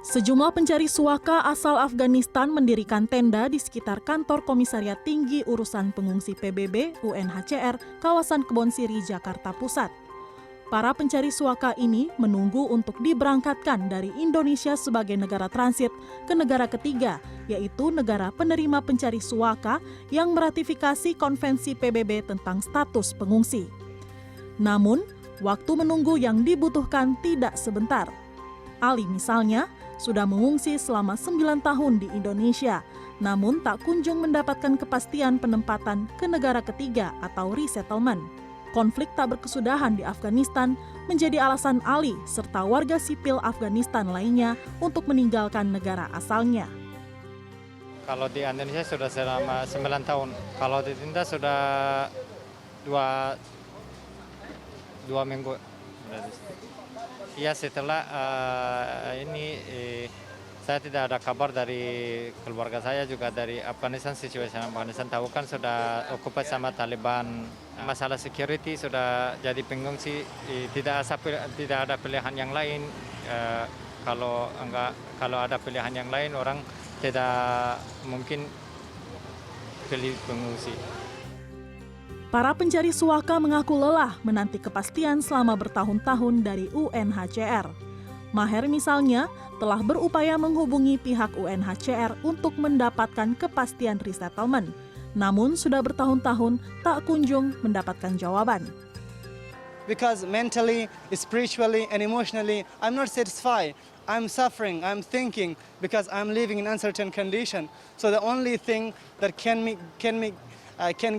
Sejumlah pencari suaka asal Afghanistan mendirikan tenda di sekitar kantor Komisariat Tinggi Urusan Pengungsi PBB UNHCR kawasan Kebonsiri, Jakarta Pusat. Para pencari suaka ini menunggu untuk diberangkatkan dari Indonesia sebagai negara transit ke negara ketiga, yaitu negara penerima pencari suaka yang meratifikasi Konvensi PBB tentang status pengungsi. Namun, waktu menunggu yang dibutuhkan tidak sebentar. Ali misalnya sudah mengungsi selama 9 tahun di Indonesia, namun tak kunjung mendapatkan kepastian penempatan ke negara ketiga atau resettlement. Konflik tak berkesudahan di Afghanistan menjadi alasan Ali serta warga sipil Afghanistan lainnya untuk meninggalkan negara asalnya. Kalau di Indonesia sudah selama 9 tahun, kalau di Tinta sudah dua minggu. Ya setelah saya tidak ada kabar dari keluarga saya, juga dari Afghanistan. Situasi Afghanistan tahu kan sudah okupai sama Taliban. Masalah security sudah jadi pengungsi, tidak ada pilihan yang lain. Kalau ada pilihan yang lain, orang tidak mungkin pilih pengungsi. Para pencari suaka mengaku lelah menanti kepastian selama bertahun-tahun dari UNHCR. Maher misalnya telah berupaya menghubungi pihak UNHCR untuk mendapatkan kepastian resettlement, namun sudah bertahun-tahun tak kunjung mendapatkan jawaban. Because mentally, spiritually, and emotionally, I'm not satisfied. I'm suffering, I'm thinking, because I'm living in uncertain condition. So the only thing that can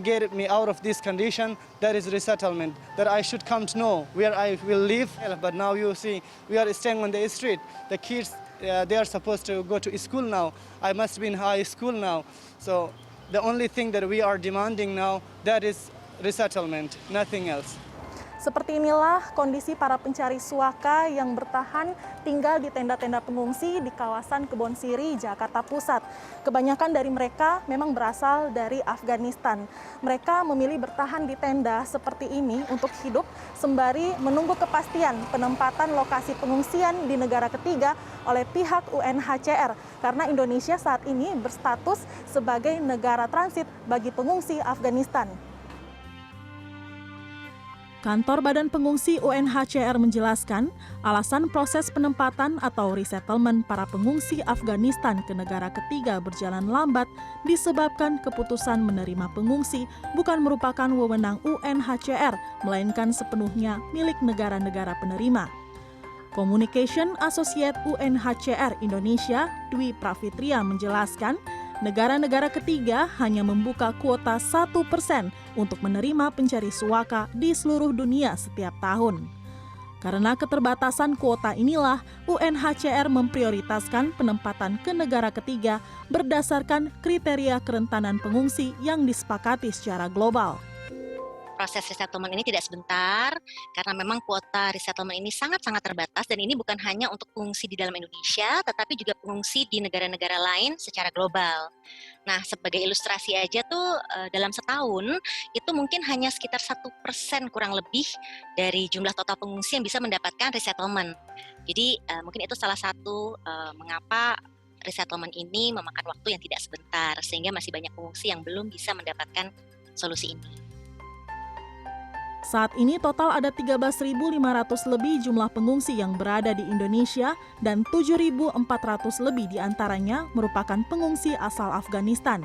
get me out of this condition, that is resettlement, that I should come to know where I will live. But now you see, we are staying on the street. The kids, they are supposed to go to school now. I must be in high school now. So the only thing that we are demanding now, that is resettlement, nothing else. Seperti inilah kondisi para pencari suaka yang bertahan tinggal di tenda-tenda pengungsi di kawasan Kebonsiri, Jakarta Pusat. Kebanyakan dari mereka memang berasal dari Afghanistan. Mereka memilih bertahan di tenda seperti ini untuk hidup sembari menunggu kepastian penempatan lokasi pengungsian di negara ketiga oleh pihak UNHCR, karena Indonesia saat ini berstatus sebagai negara transit bagi pengungsi Afghanistan. Kantor Badan Pengungsi UNHCR menjelaskan, alasan proses penempatan atau resettlement para pengungsi Afghanistan ke negara ketiga berjalan lambat disebabkan keputusan menerima pengungsi bukan merupakan wewenang UNHCR, melainkan sepenuhnya milik negara-negara penerima. Communication Associate UNHCR Indonesia, Dwi Pravitria menjelaskan, negara-negara ketiga hanya membuka kuota 1% untuk menerima pencari suaka di seluruh dunia setiap tahun. Karena keterbatasan kuota inilah, UNHCR memprioritaskan penempatan ke negara ketiga berdasarkan kriteria kerentanan pengungsi yang disepakati secara global. Proses resettlement ini tidak sebentar, karena memang kuota resettlement ini sangat-sangat terbatas, dan ini bukan hanya untuk pengungsi di dalam Indonesia, tetapi juga pengungsi di negara-negara lain secara global. Nah, sebagai ilustrasi aja tuh, dalam setahun, itu mungkin hanya sekitar 1% kurang lebih dari jumlah total pengungsi yang bisa mendapatkan resettlement. Jadi, mungkin itu salah satu mengapa resettlement ini memakan waktu yang tidak sebentar, sehingga masih banyak pengungsi yang belum bisa mendapatkan solusi ini. Saat ini total ada 13.500 lebih jumlah pengungsi yang berada di Indonesia dan 7.400 lebih diantaranya merupakan pengungsi asal Afghanistan.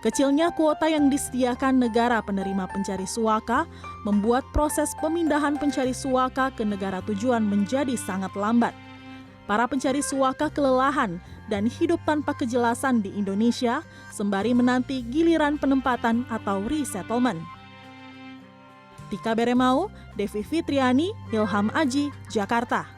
Kecilnya kuota yang disediakan negara penerima pencari suaka membuat proses pemindahan pencari suaka ke negara tujuan menjadi sangat lambat. Para pencari suaka kelelahan dan hidup tanpa kejelasan di Indonesia sembari menanti giliran penempatan atau resettlement. Tika Beremau, Devi Fitriani, Ilham Aji, Jakarta.